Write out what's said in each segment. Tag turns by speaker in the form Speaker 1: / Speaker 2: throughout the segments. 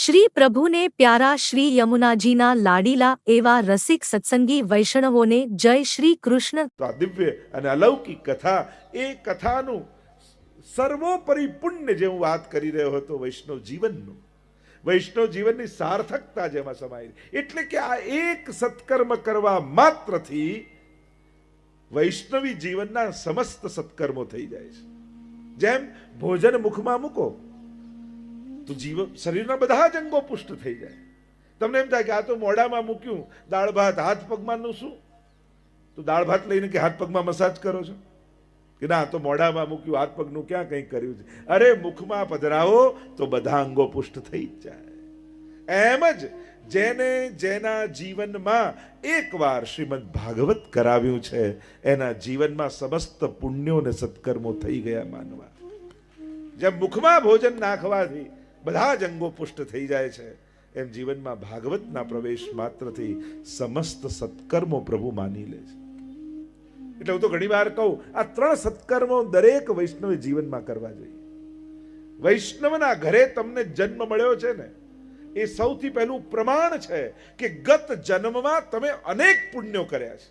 Speaker 1: શ્રી પ્રભુને પ્યારા શ્રી યમુનાજીના લાડીલા એવા રસિક સત્સંગી વૈષ્ણવોને જય શ્રી કૃષ્ણ।
Speaker 2: તો આ દિવ્ય અને અલૌકિક કથા, એ કથાનું સર્વોપરી પુણ્ય જે હું વાત કરી રહ્યો હતો, વૈષ્ણવ જીવનનું, વૈષ્ણવ જીવનની સાર્થકતા જેમાં સમાયેલી, એટલે કે આ એક સત્કર્મ કરવા માત્રથી વૈષ્ણવી જીવનના સમસ્ત સત્કર્મો થઈ જાય છે। જેમ ભોજન મુખમાં મૂકો તો શરીરના બધા જ અંગો પુષ્ટ થઈ જાય। તમને એમ થાય કે આ તો મોઢામાં મૂક્યું દાળ ભાત, હાથ પગમાંનું શું? તો દાળ ભાત લઈને કે હાથ પગમાં મસાજ કરો છો કે ના, તો મોઢામાં મૂક્યું, હાથ પગનું ક્યાં કંઈ કર્યું છે? અરે મુખમાં પધરાવો તો બધા અંગો પુષ્ટ થઈ જ જાય। એમ જ જેને જેના જીવનમાં એકવાર શ્રીમદ ભાગવત કરાવ્યું છે, એના જીવનમાં સમસ્ત પુણ્યો અને સત્કર્મો થઈ ગયા માનવા। જેમ મુખમાં ભોજન નાખવાથી બધા જ અંગો પુષ્ટ થઈ જાય છે, એમ જીવનમાં ભાગવતના પ્રવેશ માત્રથી સમસ્ત સત્કર્મો પ્રભુ માની લે છે। એટલે હું તો ઘણી વાર કહું, આ ત્રણ સત્કર્મો દરેક વૈષ્ણવે જીવનમાં કરવા જોઈએ। વૈષ્ણવના ઘરે તમને જન્મ મળ્યો છે ને, એ સૌથી પહેલું પ્રમાણ છે કે ગત જન્મમાં તમે અનેક પુણ્યો કર્યા છે।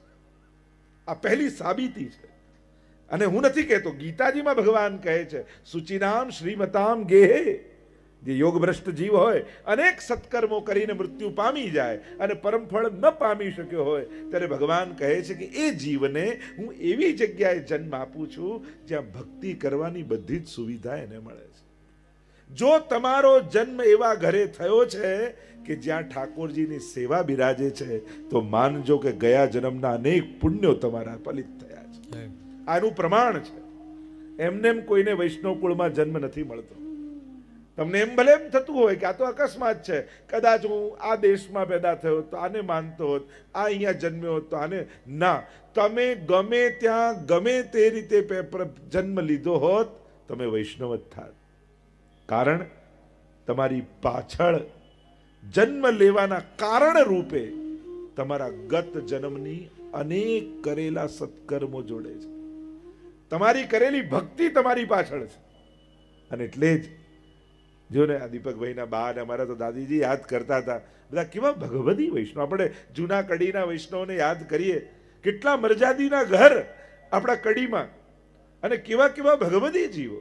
Speaker 2: આ પહેલી સાબિતી છે। અને હું નથી કહેતો, ગીતાજીમાં ભગવાન કહે છે, સુચિનામ શ્રીમતામ ગેહે, જે યોગભ્રષ્ટ જીવ હોય, અનેક સત્કર્મો કરીને મૃત્યુ પામી જાય અને પરમફળ ન પામી શક્યો હોય, ત્યારે ભગવાન કહે છે કે એ જીવને હું એવી જગ્યાએ જન્મ આપું છું જ્યાં ભક્તિ કરવાની બધી જ સુવિધા એને મળે છે। જો તમારો જન્મ એવા ઘરે થયો છે કે જ્યાં ઠાકોરજીની સેવા બિરાજે છે, તો માનજો કે ગયા જન્મના અનેક પુણ્યો તમારા ફલિત થયા છે। આનું પ્રમાણ છે। એમને એમ કોઈને વૈષ્ણવ કુળમાં જન્મ નથી મળતો। તમને એમ ભલે એમ થતું હોય કે આ તો અકસ્માત છે, કદાચ હું આ દેશમાં પેદા થયો તો આને માનતો હોત, આ અહીંયા જન્મ્યો હોત તો આને ના, તમે ગમે ત્યાં ગમે તે રીતે જન્મ લીધો હોત, તમે વૈષ્ણવ જ થાત। કારણ તમારી પાછળ જન્મ લેવાના કારણ રૂપે તમારા ગત જન્મની અનેક કરેલા સત્કર્મો જોડે છે। તમારી કરેલી ભક્તિ તમારી પાછળ છે। અને એટલે જ જો ને, આ દીપકભાઈના બા ને અમારા તો દાદીજી યાદ કરતા હતા, બધા કેવા ભગવદી વૈષ્ણવ, આપણે જૂના કડીના વૈષ્ણવને યાદ કરીએ, કેટલા મરજાદીના ઘર આપણા કડીમાં, અને કેવા કેવા ભગવદી જીવો।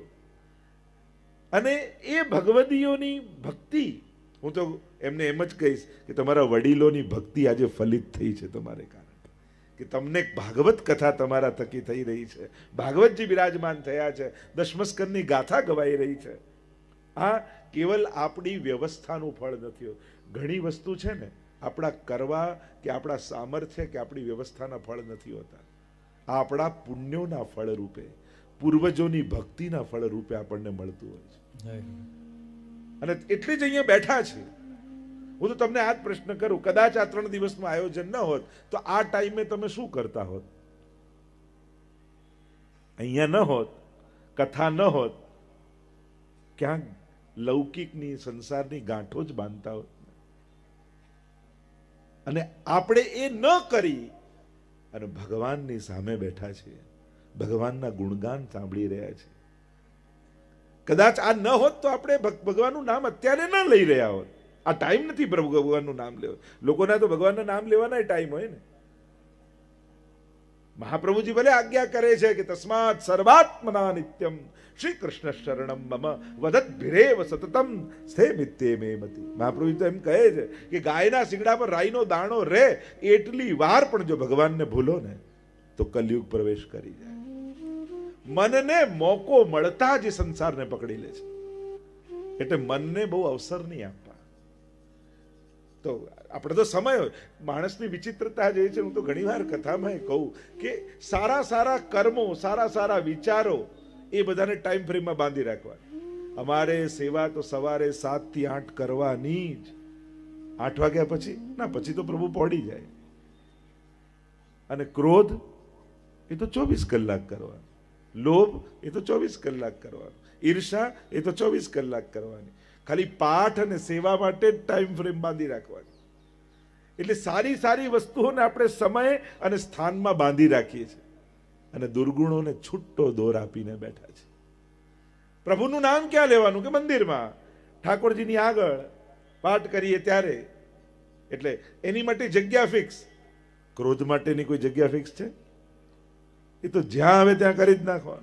Speaker 2: અને એ ભગવદીઓની ભક્તિ, હું તો એમને એમ જ કહીશ કે તમારા વડીલોની ભક્તિ આજે ફલિત થઈ છે તમારે કારણે, કે તમને ભાગવત કથા તમારા થકી થઈ રહી છે, ભાગવતજી બિરાજમાન થયા છે, દશમસ્કંદની ગાથા ગવાઈ રહી છે। આ કેવલ આપણી વ્યવસ્થાનું ફળ નથી। ઘણી વસ્તુ છે ને, આપણા કરવા કે આપણા સામર્થ્ય કે આપણી વ્યવસ્થાના ફળ નથી હોતા। આ આપણા પુણ્યોના ફળ રૂપે, પૂર્વજોની ભક્તિના ફળ રૂપે આપણને મળતું હોય છે। અને એટલે જ અહીંયા બેઠા છે। હું તો તમને આ જ પ્રશ્ન કરું, કદાચ આ 3 દિવસનું આયોજન ન હોત તો આ ટાઈમે તમે શું કરતા હોત? અહીંયા ન હોત, કથા ન હોત, ક્યાંક લૌકિકની સંસારની ગાંઠો જ બાંધતા હોત। અને આપણે એ ન કરી અને ભગવાનની સામે બેઠા છીએ, ભગવાનના ગુણગાન સાંભળી રહ્યા છીએ। કદાચ આ ન હોત તો આપણે ભગવાનનું નામ અત્યારે ન લઈ રહ્યા હોત। આ ટાઈમ નથી ભગવાનનું નામ લેવો, લોકોના તો ભગવાનના નામ લેવાના ટાઈમ હોય ને। મહાપ્રભુજી ભલે આજ્ઞા કરે છે કે તસ્માત સર્વાત્મના નિત્યમ શ્રી કૃષ્ણ શરણમ મમ વદત ભિરેવ સતતમ સ્થે મિત્તે મે મતિ। મહાપ્રભુજી તો એમ કહે છે કે ગાયના શિંગડા પર રાઈનો દાણો રહે એટલી વાર પણ જો ભગવાનને ભૂલો ને તો કલયુગ પ્રવેશ કરી જાય। મનને મોકો મળતા જ સંસારને પકડી લે છે। એટલે મનને બહુ અવસર નહીં આપવા। તો આપણે તો સમય હોય, માણસની વિચિત્રતા જે છે, હું તો ઘણી વાર કથામાં કહું કે સારા સારા કર્મો, સારા સારા વિચારો, એ બધાને ટાઈમ ફ્રેમમાં બાંધી રાખવા। અમારે સેવા તો સવારે 7 થી 8 કરવાની જ, 8 વાગ્યા પછી ના, પછી તો પ્રભુ પહોંચી જાય। અને ક્રોધ એ તો 24 કલાક કરવાનો, લોભ એ તો 24 કલાક કરવાનો, ઈર્ષા એ તો 24 કલાક કરવાની। ખાલી પાઠ અને સેવા માટે ટાઈમ ફ્રેમ બાંધી રાખવાની। એટલે સારી સારી વસ્તુઓને આપણે સમય અને સ્થાનમાં બાંધી રાખીએ છીએ અને દુર્ગુણોને છૂટો દોર આપીને બેઠા છે। પ્રભુનું નામ ક્યાં લેવાનું? કે મંદિરમાં, ઠાકોરજીની આગળ, પાઠ કરીએ ત્યારે. એટલે એની માટે જગ્યા ફિક્સ. ક્રોધ માટેની કોઈ જગ્યા ફિક્સ છે? એ તો જ્યાં આવે ત્યાં કરી જ નાખવા.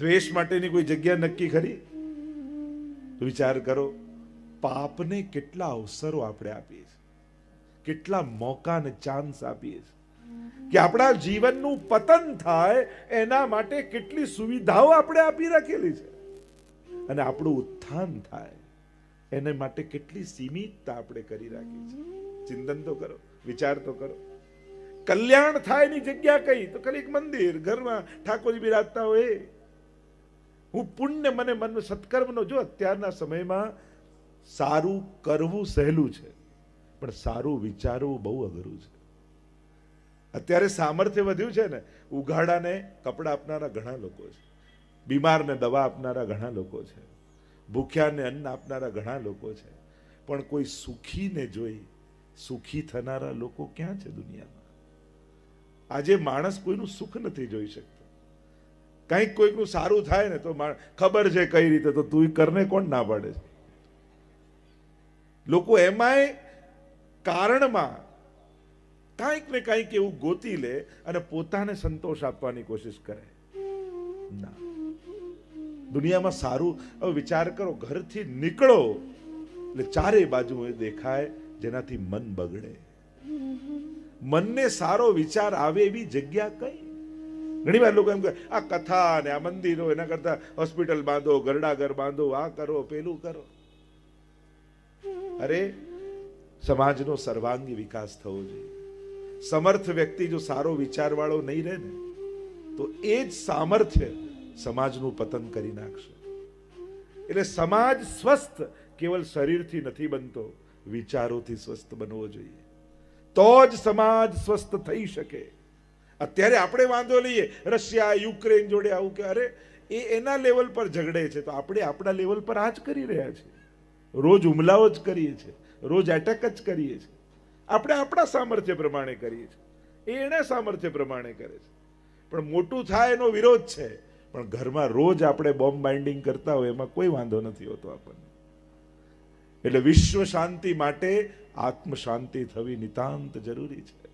Speaker 2: દ્વેષ માટેની કોઈ જગ્યા નક્કી ખરી? તો વિચાર કરો, પાપને કેટલા અવસરો આપણે આપીએ છીએ, કેટલા મોકા અને ચાન્સ આપીએ છીએ કે આપણા જીવનનું પતન થાય એના માટે કેટલી સુવિધાઓ આપણે આપી રાખેલી છે, અને આપણું ઉત્થાન થાય એને માટે કેટલી સીમિતતા આપણે કરી રાખી છે. ચિંતન તો કરો, વિચાર તો કરો. કલ્યાણ થાય એની જગ્યા કઈ? તો ખાલી એક મંદિર, ઘરમાં ઠાકોરજી બિરાજતા હોય. હું પુણ્ય મને મન સત્કર્મનો, જો અત્યારના સમયમાં સારું કરવું સહેલું છે, પણ સારું વિચારવું બહુ અઘરું છે. અત્યારે સામર્થ્ય વધ્યું છે ને, ઉઘાડાને કપડા આપનારા ઘણા લોકો છે, બીમારને દવા આપનારા ઘણા લોકો છે, ભૂખ્યાને અન્ન આપનારા ઘણા લોકો છે, પણ કોઈ સુખીને જોઈ સુખી થનારા લોકો ક્યાં છે દુનિયામાં? આજે માણસ કોઈનું સુખ નથી જોઈ શકતો. કંઈક કોઈકનું સારું થાય ને તો ખબર છે કઈ રીતે, તો તું કરને કોણ ના પાડે છે? લોકો એમાંય કારણમાં કાંઈક ને કાંઈક એવું ગોતી લે અને પોતાને સંતોષ આપવાની કોશિશ કરે. ના, દુનિયામાં સારું. હવે વિચાર કરો, ઘરથી નીકળો એટલે ચારે બાજુ એ દેખાય જેનાથી મન બગડે. મનને સારો વિચાર આવે એવી જગ્યા કઈ? ઘણી વાર લોકો એમ કહે આ કથા ને આ મંદિરો, એના કરતા હોસ્પિટલ બાંધો, ગરડાઘર બાંધો, આ કરો પેલું કરો. અરે, સમાજનો સર્વાંગી વિકાસ થવો જોઈએ. સમર્થ વ્યક્તિ જો સારો વિચાર વાળો નહીં રહે ને, તો એ જ સામર્થ્ય સમાજનું પતન કરી નાખશે. એટલે સમાજ સ્વસ્થ કેવલ શરીરથી નથી બનતો, વિચારોથી સ્વસ્થ બનવો જોઈએ, તો જ સમાજ સ્વસ્થ થઈ શકે. અત્યારે આપણે વાંધો લઈએ રશિયા યુક્રેન જોડે, આવું કે અરે એ એના લેવલ પર ઝઘડે છે, તો આપણે આપણા લેવલ પર આ જ કરી રહ્યા છીએ. રોજ હુમલાઓ જ કરીએ છીએ, રોજ એટેક જ કરીએ છીએ. આપણે આપણા સામર્થ્ય પ્રમાણે કરીએ છીએ, એ એના સામર્થ્ય પ્રમાણે કરે છે. પણ મોટું થાય એનો વિરોધ છે, પણ ઘરમાં રોજ આપણે બોમ્બ બાઇન્ડિંગ કરતા હોય એમાં કોઈ વાંધો નથી હોતો આપણને. એટલે વિશ્વ શાંતિ માટે આત્મ શાંતિ થવી નિતાંત જરૂરી છે.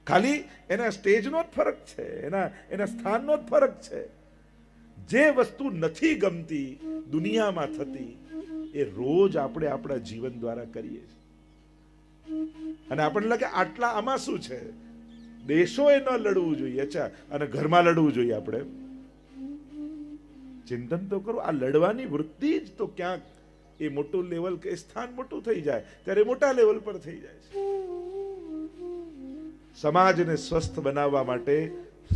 Speaker 2: ખાલી એના સ્ટેજનો જ ફરક છે, એના સ્થાનનો જ ફરક છે. જે વસ્તુ નથી ગમતી દુનિયામાં થતી એ રોજ આપણે આપણા જીવન દ્વારા કરીએ છીએ, અને આપણને લાગે આટલા આમાં શું છે, દેશોએ ન લડવું જોઈએ, અચ્છા, અને ઘરમાં લડવું જોઈએ. આપણે ચિંતન તો કરો, આ લડવાની વૃત્તિ જ તો ક્યાંક એ મોટું લેવલ કે સ્થાન મોટું થઈ જાય ત્યારે મોટા લેવલ પર થઈ જાય છે. સમાજને સ્વસ્થ બનાવવા માટે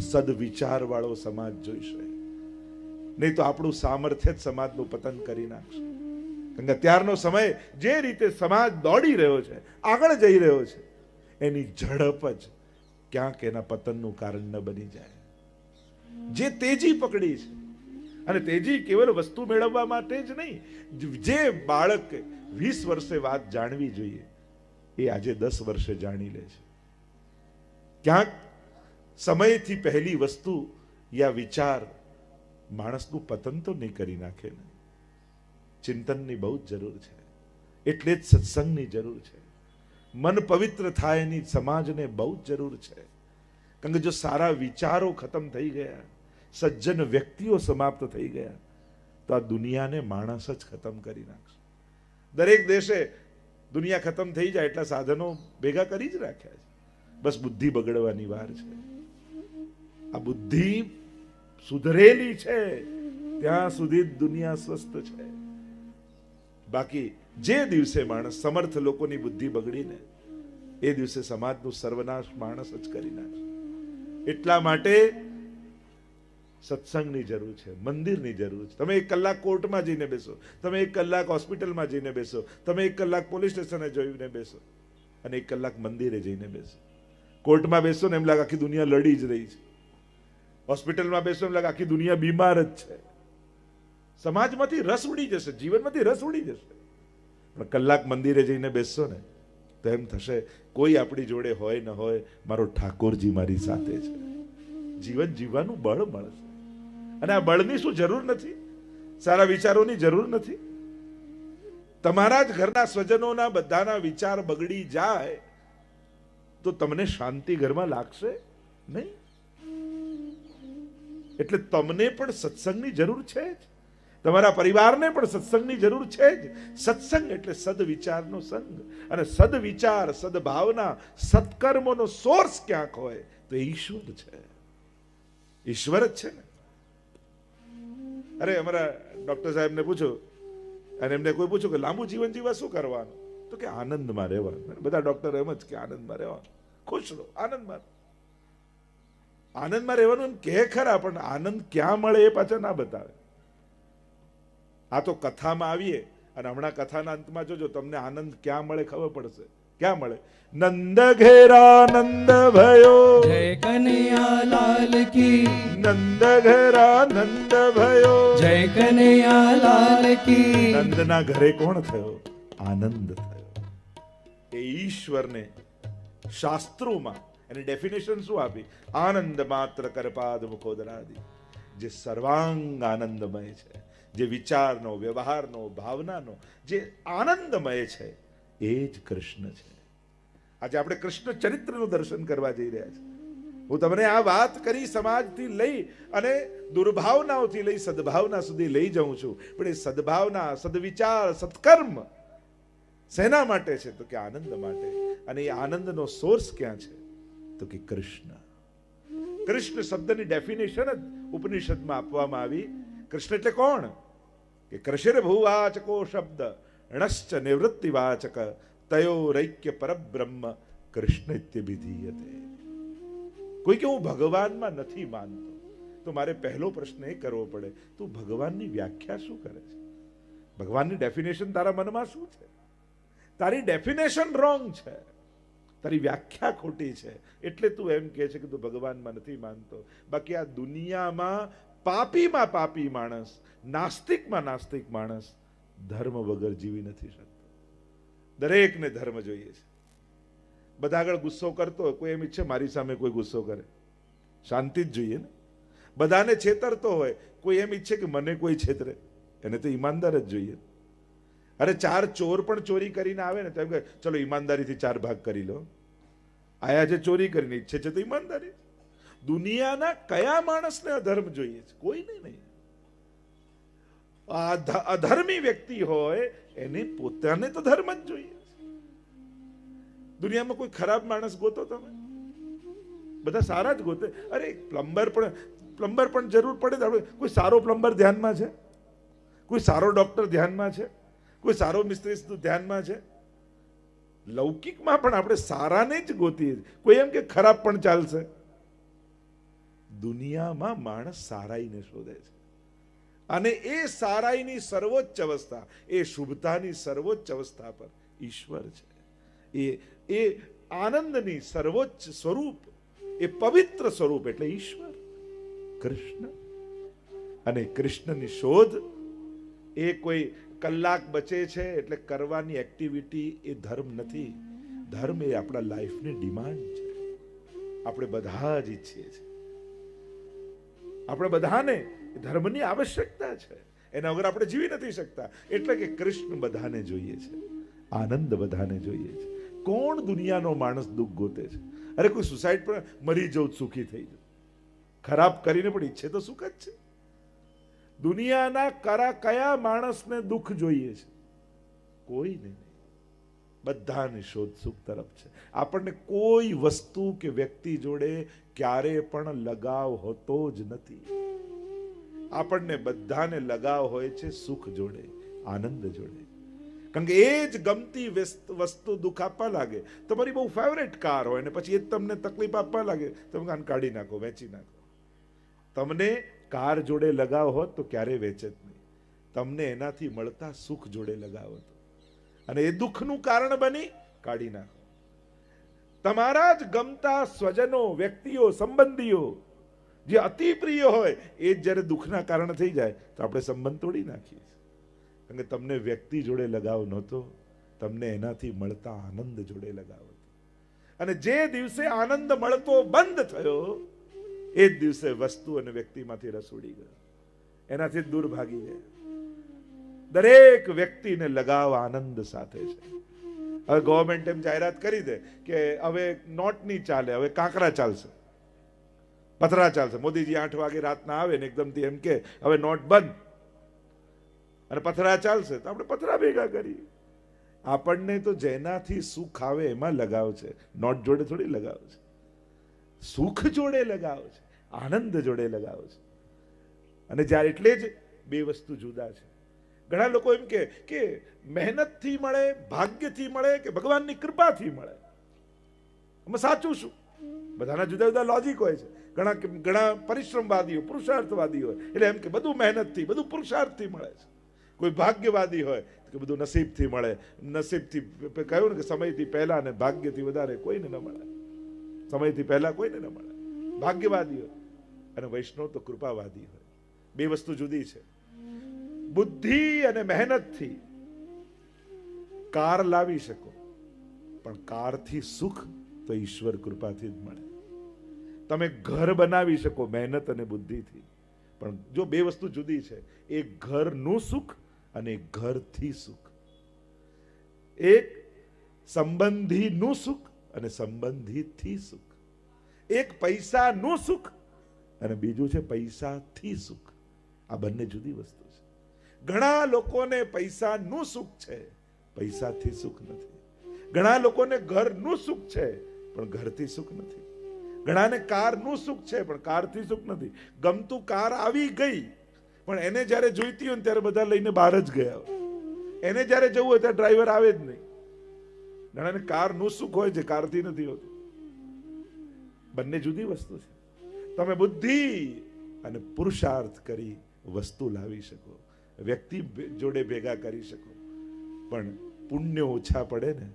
Speaker 2: સદવિચાર વાળો સમાજ જોઈશે, નહીં તો આપણું સામર્થ્ય જ સમાજનું પતન કરી નાખશે. કારણ કે અત્યારનો સમય જે રીતે સમાજ દોડી રહ્યો છે, આગળ જઈ રહ્યો છે, એની ઝડપ જ ક્યાંક એના પતનનું કારણ ન બની જાય. જે તેજી પકડી છે, અને તેજી કેવલ વસ્તુ મેળવવા માટે જ નહીં, જે બાળક 20 વર્ષે વાત જાણવી જોઈએ એ આજે 10 વર્ષે જાણી લે છે. ક્યાંક સમયથી પહેલી વસ્તુ યા વિચાર માણસનું પતન તો નહીં કરી નાખે ને. ચિંતનની બહુ જ જરૂર છે, એટલે જ સત્સંગની જરૂર છે. મન પવિત્ર થાય એની સમાજને બહુ જ જરૂર છે. કારણ કે જો સારા વિચારો ખતમ થઈ ગયા, સજ્જન વ્યક્તિઓ સમાપ્ત થઈ ગયા, તો આ દુનિયાને માણસ જ ખતમ કરી નાખશે. દરેક દેશે દુનિયા ખતમ થઈ જાય એટલા સાધનો ભેગા કરી જ રાખ્યા છે, બસ બુદ્ધિ બગડવાની વાર છે. આ બુદ્ધિ સુધરેલી છે ત્યાં સુધી દુનિયા સ્વસ્થ છે. બાકી જે દિવસે માણસ, સમર્થ લોકોની બુદ્ધિ બગડીને, એ દિવસે સમાજનું સર્વનાશ માણસ જ કરી નાખશે. એટલા માટે સત્સંગની જરૂર છે, મંદિરની જરૂર છે. તમે 1 કલાક કોર્ટમાં જઈને બેસો, તમે 1 કલાક હોસ્પિટલમાં જઈને બેસો, તમે 1 કલાક પોલીસ સ્ટેશને જઈને બેસો, અને 1 કલાક મંદિરે જઈને બેસો. કોર્ટમાં બેસો ને એમ લાગે આખી દુનિયા લડી જ રહી છે, હોસ્પિટલમાં બેસો એમ લાગે આખી દુનિયા બીમાર જ છે. સમાજમાંથી રસ ઉડી જશે, જીવનમાંથી રસ ઉડી જશે. પણ કલાક મંદિરે જઈને બેસશો ને તો એમ થશે કોઈ આપણી જોડે હોય ન હોય, મારો ઠાકોરજી મારી સાથે છે. જીવન જીવવાનું બળ મળશે. અને આ બળની શું જરૂર નથી, સારા વિચારોની જરૂર નથી. તમારા જ ઘરના સ્વજનોના બધાના વિચાર બગડી જાય તો તમને શાંતિ ઘરમાં લાગશે નહીં. એટલે તમને પણ સત્સંગની જરૂર છે જ, તમારા પરિવારને પણ સત્સંગની જરૂર છે જ. સત્સંગ એટલે સદવિચારનો સંગ, અને સદવિચાર, સદભાવના, સત્કર્મોનો સોર્સ ક્યાંક હોય તો એ ઈશ્વર છે. ઈશ્વર જ છે ને. અરે અમારા ડોક્ટર સાહેબને પૂછો, અને એમને કોઈ પૂછો કે લાંબુ જીવન જીવવા શું કરવાનું, તો કે આનંદમાં રહેવાનું. બધા ડોક્ટર એમ જ કે આનંદમાં રહેવાનું, ખુશ રહો, આનંદમાં. આનંદમાં રહેવાનું કે ખરા, પણ આનંદ ક્યાં મળે એ પાછા ના બતાવે. આ તો કથામાં આવીએ, અને હમણાં કથાના અંતમાં જોજો તમને આનંદ ક્યાં મળે ખબર પડશે. ક્યાં મળે? નંદ ઘેરા નંદ ભયો,
Speaker 3: જય કનૈયા લાલ કી,
Speaker 2: નંદ ઘેરા નંદ ભયો,
Speaker 3: જય કનૈયા લાલ કી.
Speaker 2: નંદના ઘરે કોણ થયો? આનંદ થયો. એ ઈશ્વરને શાસ્ત્રોમાં એની ડેફિનેશન શું આપી? આનંદ માત્ર કરપાદ મુખોદરાદિ. જે સર્વાંગ આનંદમય છે, જે વિચારનો, વ્યવહારનો, ભાવનાનો જે આનંદમય છે, એ જ કૃષ્ણ છે. આજે આપણે કૃષ્ણ ચરિત્રનું દર્શન કરવા જઈ રહ્યા છીએ. હું તમને આ વાત કરી સમાજથી લઈ અને દુર્ભાવનાઓથી લઈ સદભાવના સુધી લઈ જાઉં છું. પણ એ સદભાવના, સદવિચાર, સત્કર્મ શેના માટે છે? તો કે આનંદ માટે. અને એ આનંદનો સોર્સ ક્યાં છે? તો કે કૃષ્ણ. કૃષ્ણ શબ્દની ડેફિનેશન જ ઉપનિષદમાં આપવામાં આવી. કૃષ્ણ એટલે કોણ? કે કૃષિર ભૂવાચકો શબ્દ ણશ્ચ નિવૃત્તિવાચક તયોરૈક્ય પરબ્રહ્મ કૃષ્ણિત્યભિધીયતે. કોઈ કે હું ભગવાનમાં નથી માનતો, તો મારે પહેલો પ્રશ્ન એ કરવો પડે, તું ભગવાનની વ્યાખ્યા શું કરે છે? ભગવાનની ડેફિનેશન તારા મનમાં શું છે? તારી ડેફિનેશન રોંગ છે, તારી વ્યાખ્યા ખોટી છે, એટલે તું એમ કહે છે કે તું ભગવાનમાં નથી માનતો. બાકી આ દુનિયામાં પાપીમાં પાપી માણસ, નાસ્તિકમાં નાસ્તિક માણસ ધર્મ વગર જીવી નથી શકતો. દરેકને ધર્મ જોઈએ છે. બધા આગળ ગુસ્સો કરતો હોય, કોઈ એમ ઈચ્છે મારી સામે કોઈ ગુસ્સો કરે? શાંતિ જ જોઈએ ને. બધાને છેતરતો હોય, કોઈ એમ ઈચ્છે કે મને કોઈ છેતરે? એને તો ઈમાનદાર જ જોઈએ. અરે ચાર ચોર પણ ચોરી કરીને આવે ને તો એમ કહે ચલો ઈમાનદારીથી 4 ભાગ કરી લો. આયા જે ચોરી કરીને ઈચ્છે છે તો ઈમાનદારી. દુનિયાના કયા માણસને અધર્મ જોઈએ છે? કોઈને નહીં. અધર્મી વ્યક્તિ હોય એને પોતાને તો ધર્મ જ જોઈએ. દુનિયામાં કોઈ ખરાબ માણસ ગોતો તમે? બધા સારા જ ગોતે. અરે પ્લમ્બર પણ જરૂર પડે તો કોઈ સારો પ્લમ્બર ધ્યાનમાં છે? કોઈ સારો ડોક્ટર ધ્યાનમાં છે? કોઈ સારો મિસ્ત્રી ધ્યાનમાં છે? લૌકિકમાં પણ આપણે સારાને જ ગોતીએ. કોઈ એમ કે ખરાબ પણ ચાલશે. દુનિયામાં માણસ સારાઈને શોધે છે, અને એ સારાઈની સર્વોચ્ચ અવસ્થા, એ શુભતાની સર્વોચ્ચ અવસ્થા પર ઈશ્વર છે. એ આનંદની સર્વોચ્ચ સ્વરૂપ, એ પવિત્ર સ્વરૂપ એટલે ઈશ્વર, કૃષ્ણ. અને કૃષ્ણની શોધ એ કોઈ કલાક બચે છે એટલે કરવાની એક્ટિવિટી એ ધર્મ નથી. ધર્મ એ આપણા લાઈફની ડિમાન્ડ છે. આપણે બધા જ ઈચ્છીએ છીએ. આપણે બધાને ધર્મની આવશ્યકતા છે. એના વગર આપણે જીવી નથી શકતા. એટલે કે કૃષ્ણ બધાને જોઈએ છે, આનંદ બધાને જોઈએ છે. કોણ દુનિયાનો માણસ દુઃખ ગોતે છે? અરે કોઈ સુસાઇડ પર મરી જવું, સુખી થઈ જવું, ખરાબ કરીને પણ ઈચ્છે તો સુખ જ છે. દુનિયાના કયા માણસને દુઃખ જોઈએ છે? કોઈને નહીં. બધાની શોધ સુખ તરફ છે. આપણને કોઈ વસ્તુ કે વ્યક્તિ જોડે ક્યારે પણ લગાવ હોતો જ નથી. આપણને બધાને લગાવ હોય છે સુખ જોડે, આનંદ જોડે. કારણ કે એ જ ગમતી વસ્તુ દુઃખ આપવા લાગે. તમારી બહુ ફેવરેટ કાર હોય ને પછી એ જ તમને તકલીફ આપવા લાગે, તમે કાન કાઢી નાખો, વેચી નાખો. તમને કાર જોડે લગાવ હોત તો ક્યારે વેચે જ નહીં. તમને એનાથી મળતા સુખ જોડે લગાવ હતો, અને એ દુઃખનું કારણ બની કાઢી નાખો. તમારા જ ગમતા સ્વજનો, વ્યક્તિઓ, સંબંધીઓ જે અતિ પ્રિય હોય એ જ જ્યારે દુઃખના કારણ થઈ જાય તો આપણે સંબંધ તોડી નાખીએ. કારણ કે તમને વ્યક્તિ જોડે લગાવ નહોતો, તમને એનાથી મળતા આનંદ જોડે લગાવ હતો. અને જે દિવસે આનંદ મળતો બંધ થયો એ જ દિવસે વસ્તુ અને વ્યક્તિમાંથી રસ ઉડી ગયો, એનાથી દૂર ભાગી ગયા. દરેક વ્યક્તિને લગાવ આનંદ સાથે છે. હવે ગવર્મેન્ટ એમ જાહેરાત કરી દે કે હવે નોટ નહીં ચાલે, હવે કાંકરા ચાલશે, પથરા ચાલશે. મોદીજી 8 વાગે રાતના આવે ને એકદમથી એમ કે હવે નોટ બંધ અને પથરા ચાલશે, તો આપણે પથરા ભેગા કરીએ. આપણને તો જેનાથી સુખ આવે એમાં લગાવ છે, નોટ જોડે થોડી લગાવ છે. સુખ જોડે લગાવ છે, આનંદ જોડે લગાવ છે. અને જ્યારે એટલે જ બે વસ્તુ જુદા છે. ઘણા લોકો એમ કે મહેનતથી મળે, ભાગ્યથી મળે કે ભગવાનની કૃપાથી મળે. એમાં સાચું શું? બધાના જુદા જુદા લોજિક હોય છે. ઘણા પરિશ્રમવાદીઓ, પુરુષાર્થવાદી હોય એટલે એમ કે બધું મહેનતથી, બધું પુરુષાર્થથી મળે છે. કોઈ ભાગ્યવાદી હોય કે બધું નસીબથી મળે. નસીબથી કહ્યું ને કે સમયથી પહેલા ને ભાગ્યથી વધારે કોઈને ન મળે. સમયથી પહેલા કોઈને ન મળે. ભાગ્યવાદી હોય અને વૈષ્ણવ તો કૃપાવાદી હોય. બે વસ્તુ જુદી છે. બુદ્ધિ અને મહેનતથી કાર લાવી શકો, પણ કારથી સુખ તો ઈશ્વર કૃપાથી જ મળે. તમે ઘર બનાવી શકો મહેનત અને બુદ્ધિથી, પણ જો બે વસ્તુ જુદી છે. એક ઘરનું સુખ અને એક ઘરથી સુખ. એક સંબંધીનું સુખ અને સંબંધીથી સુખ. એક પૈસાનું સુખ અને બીજું છે પૈસાથી સુખ. આ બંને જુદી વસ્તુ છે. ઘણા લોકોને પૈસાનું સુખ છે, પૈસાથી સુખ નથી. ઘણા લોકોને ઘરનું સુખ છે પણ ઘરથી સુખ નથી. ઘણાને કારનું સુખ છે પણ કારથી સુખ નથી. ગમતું કાર આવી ગઈ પણ એને જ્યારે જોઈતી હોય ત્યારે બધા લઈને બહાર જ ગયા હોય. એને જ્યારે જવું હોય ત્યારે ડ્રાઈવર આવે જ નહીં. ઘણાને કારનું સુખ હોય છે, કારથી નથી હોતું. બંને જુદી વસ્તુ છે. તમે બુદ્ધિ અને પુરુષાર્થ કરી વસ્તુ લાવી શકો, વ્યક્તિ જોડે ભેગા કરી શકો, પણ પુણ્ય ઓછા પડે ને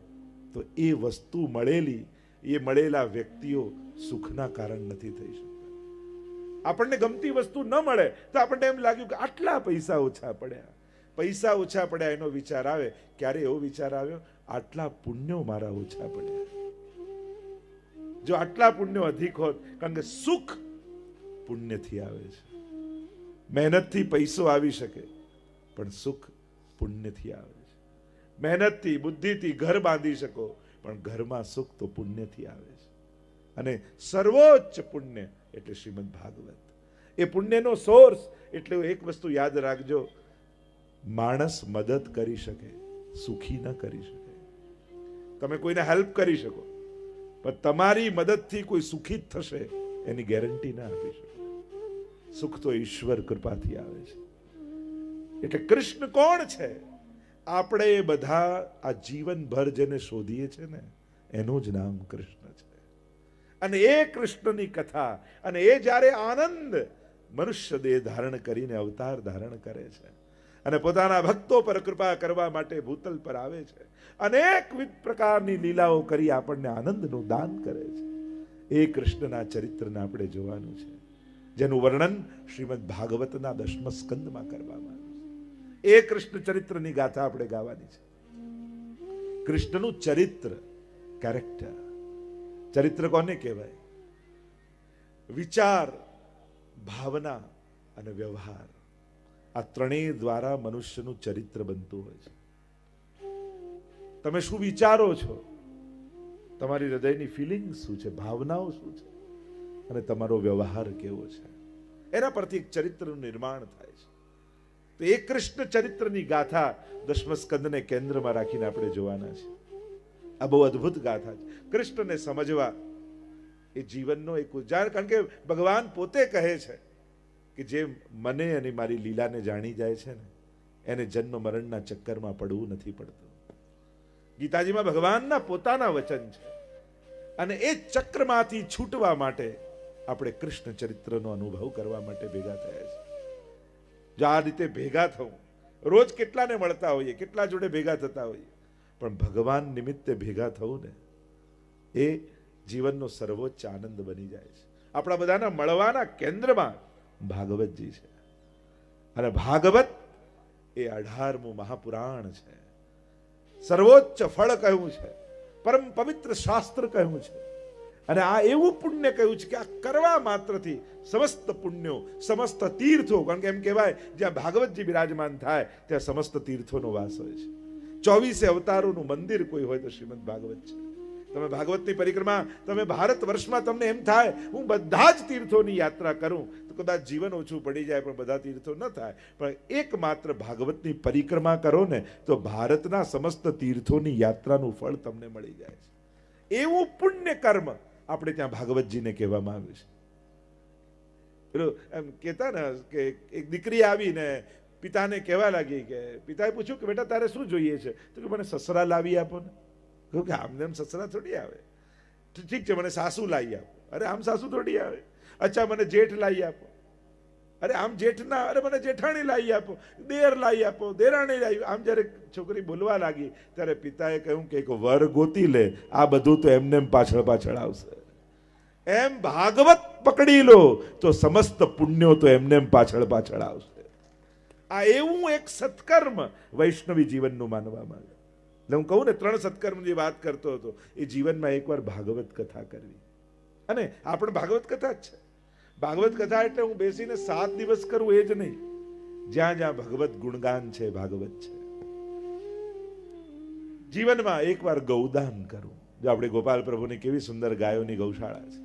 Speaker 2: તો એ વસ્તુ મળેલી, એ મળેલા વ્યક્તિઓ સુખના કારણ નથી થઈ શકતા. આપણને ગમતી વસ્તુ ન મળે તો આપણને એમ લાગ્યું કે આટલા પૈસા ઓછા પડ્યા. પૈસા ઓછા પડ્યા એનો વિચાર આવે. ક્યારે એવો વિચાર આવ્યો આટલા પુણ્યો મારા ઓછા પડ્યા. જો આટલા પુણ્યો અધિક હોત, કારણ કે સુખ પુણ્યથી આવે છે. મહેનતથી પૈસો આવી શકે પણ સુખ પુણ્યથી આવે છે. મહેનતથી, બુદ્ધિથી ઘર બાંધી શકો પણ ઘરમાં સુખ તો પુણ્યથી આવે છે. અને સર્વોચ્ચ પુણ્ય એટલે શ્રીમદ ભાગવત. એ પુણ્યનો સોર્સ એટલે એક વસ્તુ યાદ રાખજો, માણસ મદદ કરી શકે, સુખી ન કરી શકે. તમે કોઈને હેલ્પ કરી શકો પણ તમારી મદદથી કોઈ સુખી થશે એની ગેરંટી ના આપી શકો. સુખ તો ઈશ્વર કૃપાથી આવે છે. એટલે કૃષ્ણ કોણ છે? આપણે બધા આ જીવનભર જેને શોધીએ છીએ ને એનું જ નામ કૃષ્ણ છે. અને એ કૃષ્ણની કથા, અને એ જ્યારે આનંદ મનુષ્ય દેહ ધારણ કરીને અવતાર ધારણ કરે છે અને પોતાના ભક્તો પર કૃપા કરવા માટે ભૂતલ પર આવે છે, અનેકવિધ પ્રકારની લીલાઓ કરી આપણને આનંદનું દાન કરે છે. એ કૃષ્ણના ચરિત્રને આપણે જોવાનું છે, જેનું વર્ણન શ્રીમદ ભાગવતના 10મા સ્કંદમાં કરવામાં આવ્યું છે. એ કૃષ્ણ ચરિત્રની ગાથા આપણે ગાવાની છે. કૃષ્ણનું ચરિત્ર, કેરેક્ટર. ચરિત્ર કોને કહેવાય? વિચાર, ભાવના અને વ્યવહાર, આ ત્રણેય દ્વારા મનુષ્યનું ચરિત્ર બનતું હોય છે. તમે શું વિચારો છો, તમારી હૃદયની ફિલિંગ શું છે, ભાવનાઓ શું છે, અને તમારો વ્યવહાર કેવો છે, એના પરથી એક ચરિત્રનું નિર્માણ થાય છે. તો એ કૃષ્ણ ચરિત્રની ગાથા 10મા સ્કંદને કેન્દ્રમાં રાખીને આપણે જોવાના છે. આ બહુ અદ્ભુત ગાથા છે. કૃષ્ણને સમજવા એ જીવનનો એક ઉજાર, કારણ કે ભગવાન પોતે કહે છે કે જે મને અને મારી લીલાને જાણી જાય છે ને એને જન્મ મરણના ચક્કરમાં પડવું નથી પડતું. ગીતાજીમાં ભગવાનના પોતાના વચન છે. અને એ ચક્રમાંથી છૂટવા માટે આપણે કૃષ્ણ ચરિત્રનો અનુભવ કરવા માટે ભેગા થયા છે. જો આ રીતે ભેગા થવું, રોજ કેટલાને મળતા હોઈએ, કેટલા જોડે ભેગા થતા હોઈએ, પણ ભગવાન નિમિત્તે ભેગા થવું ને એ જીવનનો સર્વોચ્ચ આનંદ બની જાય છે. આપણા બધાના મળવાના કેન્દ્રમાં ભાગવતજી છે. અને ભાગવત એ 18મું મહાપુરાણ છે. સર્વોચ્ચ ફળ કહ્યું છે, પરમ પવિત્ર શાસ્ત્ર કહ્યું છે. અને આ એવું પુણ્ય કહ્યું છે કે આ કરવા માત્રથી સમસ્ત પુણ્યો, સમસ્ત તીર્થો, કારણ કે એમ કહેવાય જ્યાં ભાગવતજી બિરાજમાન થાય ત્યાં સમસ્ત તીર્થોનો વાસ હોય છે. 24 અવતારોનું મંદિર કોઈ હોય તો શ્રીમદ ભાગવત છે. તમે ભાગવતની પરિક્રમા, તમે ભારત વર્ષમાં તમને એમ થાય હું બધા જ તીર્થોની યાત્રા કરું તો કદાચ જીવન ઓછું પડી જાય, પણ બધા તીર્થો ન થાય. પણ એકમાત્ર ભાગવતની પરિક્રમા કરો ને તો ભારતના સમસ્ત તીર્થોની યાત્રાનું ફળ તમને મળી જાય છે. એવું પુણ્ય કર્મ આપણે ત્યાં ભાગવતજીને કહેવામાં આવ્યું છે. પેલું એમ કહેતા ને કે એક દીકરી આવીને પિતાને કહેવા લાગી કે પિતાએ પૂછ્યું કે બેટા તારે શું જોઈએ છે? તો કે મને સસરા લાવી આપો ને. કહ્યું કે આમને એમ સસરા થોડી આવે. ઠીક છે મને સાસુ લાવી આપો. અરે આમ સાસુ થોડી આવે. અચ્છા મને જેઠ લાવી આપો. અરે આમ જેઠ ના, અરે મને જેઠાણી લાવી આપો, દેર લાવી આપો, દેરાણી લાવી. આમ જ્યારે છોકરી બોલવા લાગી ત્યારે પિતાએ કહ્યું કે એક વર ગોતી લે, આ બધું તો એમને પાછળ પાછળ આવશે. એમ ભાગવત પકડી લો તો સમસ્ત પુણ્યો તો એમને પાછળ પાછળ આવશે. આ એવું એક સત્કર્મ વૈષ્ણવી જીવનનું માનવામાં આવે. એટલે હું કહું ને 3 સત્કર્મની વાત કરતો હતો, એ જીવનમાં એકવાર ભાગવત કથા કરવી. અને આ પણ ભાગવત કથા જ છે. ભાગવત કથા એટલે હું બેસીને 7 દિવસ કરું એ જ નહીં. જ્યાં જ્યાં ભગવત ગુણગાન છે, ભાગવત છે. જીવનમાં એકવાર ગૌદાન કરું. જો આપણે ગોપાલ પ્રભુની કેવી સુંદર ગાયોની ગૌશાળા છે.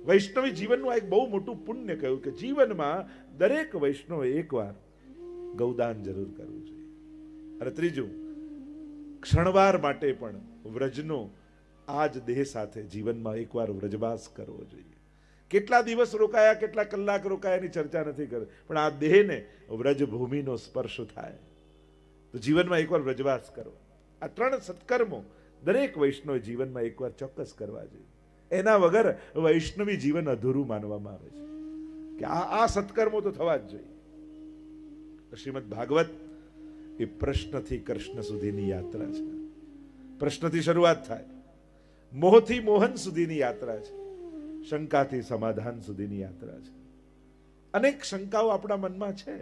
Speaker 2: વૈષ્ણવી જીવનનું એક બહુ મોટું પુણ્ય કહ્યું કે જીવનમાં દરેક વૈષ્ણવે એકવાર ગૌદાન જરૂર કરવું જોઈએ. અને ત્રીજું, ક્ષણવાર માટે પણ વ્રજનો આ જ દેહ સાથે જીવનમાં એકવાર વ્રજવાસ કરવો જોઈએ. કેટલા દિવસ રોકાયા, કેટલા કલાક રોકાયા એની ચર્ચા નથી કરવી, પણ આ દેહને વ્રજભૂમિનો સ્પર્શ થાય તો જીવનમાં એકવાર વ્રજવાસ કરવો. આ 3 સત્કર્મો દરેક વૈષ્ણવ જીવનમાં એકવાર ચોક્કસ કરવા જોઈએ. એના વગર વૈષ્ણવી જીવન અધૂરું માનવામાં આવે છે કે આ સત્કર્મો તો થવા જ જોઈએ. શ્રીમદ ભાગવત એ પ્રશ્નથી કૃષ્ણ સુધીની યાત્રા છે. પ્રશ્નથી શરૂઆત થાય, મોહથી મોહન સુધીની યાત્રા છે, શંકાથી સમાધાન સુધીની યાત્રા છે. અનેક શંકાઓ આપણા મનમાં છે.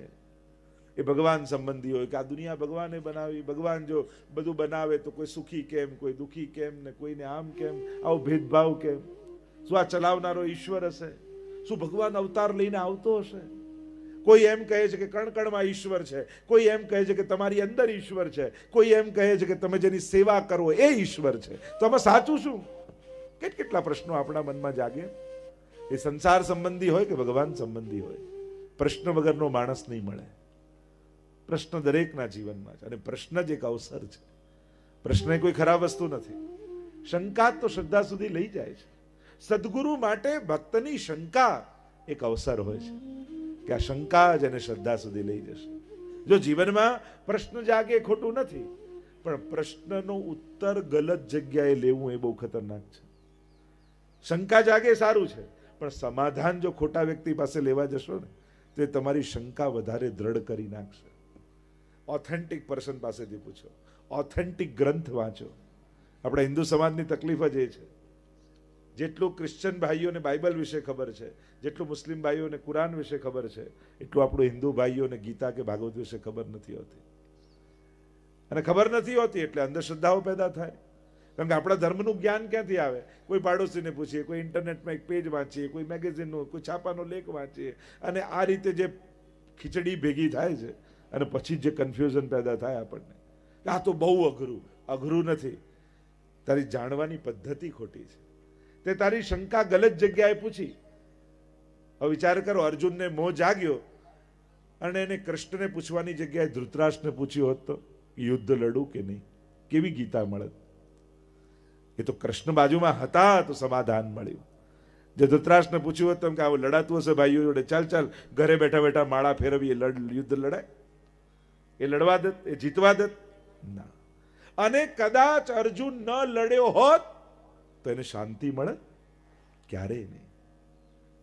Speaker 2: એ ભગવાન સંબંધી હોય કે આ દુનિયા ભગવાને બનાવી, ભગવાન જો બધું બનાવે તો કોઈ સુખી કેમ, કોઈ દુખી કેમ, ને કોઈને આમ કેમ, આવો ભેદભાવ કેમ? શું આ ચલાવનારો ઈશ્વર હશે? શું ભગવાન અવતાર લઈને આવતો હશે? કોઈ એમ કહે છે કે કણકણમાં ઈશ્વર છે, કોઈ એમ કહે છે કે તમારી અંદર ઈશ્વર છે, કોઈ એમ કહે છે કે તમે જેની સેવા કરો એ ઈશ્વર છે. તો આમાં સાચું શું? કેટલા પ્રશ્નો આપણા મનમાં જાગે. એ સંસાર સંબંધી હોય કે ભગવાન સંબંધી હોય, પ્રશ્ન વગરનો માણસ નહીં મળે. પ્રશ્ન દરેકના જીવનમાં છે અને પ્રશ્ન જ એક અવસર છે. પ્રશ્ન કોઈ ખરાબ વસ્તુ નથી. શંકા તો શ્રદ્ધા સુધી લઈ જાય છે. સદગુરુ માટે ભક્તની શંકા એક અવસર હોય છે કે આ શંકા જ એને શ્રદ્ધા સુધી લઈ જશે. જો જીવનમાં પ્રશ્ન જાગે ખોટું નથી, પણ પ્રશ્નનો ઉત્તર ગલત જગ્યાએ લેવું એ બહુ ખતરનાક છે. શંકા જાગે સારું છે, પણ સમાધાન જો ખોટા વ્યક્તિ પાસે લેવા જશો ને તો એ તમારી શંકા વધારે દ્રઢ કરી નાખશે. ઓથેન્ટિક પર્સન પાસેથી પૂછો, ઓથેન્ટિક ગ્રંથ વાંચો. આપણા હિન્દુ સમાજની તકલીફ જ એ છે, જેટલું ક્રિશ્ચન ભાઈઓને બાઇબલ વિશે ખબર છે, જેટલું મુસ્લિમ ભાઈઓને કુરાન વિશે ખબર છે, એટલું આપણું હિન્દુ ભાઈઓને ગીતા કે ભાગવત વિશે ખબર નથી હોતી. અને ખબર નથી હોતી એટલે અંધશ્રદ્ધાઓ પેદા થાય. કારણ કે આપણા ધર્મનું જ્ઞાન ક્યાંથી આવે? કોઈ પાડોશીને પૂછીએ, કોઈ ઇન્ટરનેટમાં એક પેજ વાંચીએ, કોઈ મેગેઝિનનો, કોઈ છાપાનો લેખ વાંચીએ, અને આ રીતે જે ખીચડી ભેગી થાય છે અને પછી જે કન્ફ્યુઝન પેદા થાય આપણને, આ તો બહુ અઘરું. અઘરું નથી, તારી જાણવાની પદ્ધતિ ખોટી છે. તે તારી શંકા ગલત જગ્યાએ પૂછી. હવે વિચાર કરો, અર્જુનને મોહ જાગ્યો અને એને કૃષ્ણને પૂછવાની જગ્યાએ ધૃતરાષ્ટ્રને પૂછ્યું હોત તો યુદ્ધ લડું કે નહીં, કેવી ગીતા મળત? એ તો કૃષ્ણ બાજુમાં હતા તો સમાધાન મળ્યું. જે ધૃતરાષ્ટ્રને પૂછ્યું હોત કે આવું લડાતું હશે ભાઈઓ જોડે, ચાલ ચાલ ઘરે બેઠા બેઠા માળા ફેરવીએ, યુદ્ધ લડાય? એ લડવા દત? એ જીતવા દત? ના. અને કદાચ અર્જુન ન લડ્યો હોત તો એને શાંતિ મળે? ક્યારેય નહીં.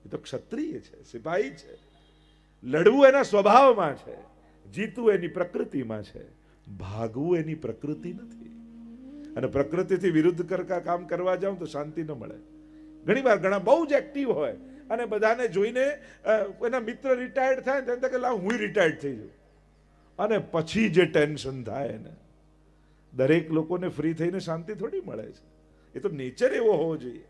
Speaker 2: એ તો ક્ષત્રિય છે, સિપાહી છે. લડવું એના સ્વભાવમાં છે, જીતવું એની પ્રકૃતિમાં છે, ભાગવું એની પ્રકૃતિ નથી. અને પ્રકૃતિથી વિરુદ્ધ કામ કરવા જાઉં તો શાંતિ ન મળે. ઘણી વાર ઘણા બહુ જ એક્ટિવ હોય અને બધાને જોઈને એના મિત્ર રિટાયર્ડ થાય ને તેમ કે લાવ હું રિટાયર્ડ થઈ જાઉં, અને પછી જે ટેન્શન થાય એને, દરેક લોકોને ફ્રી થઈને શાંતિ થોડી મળે છે. એ તો નેચર એવો હોવો જોઈએ.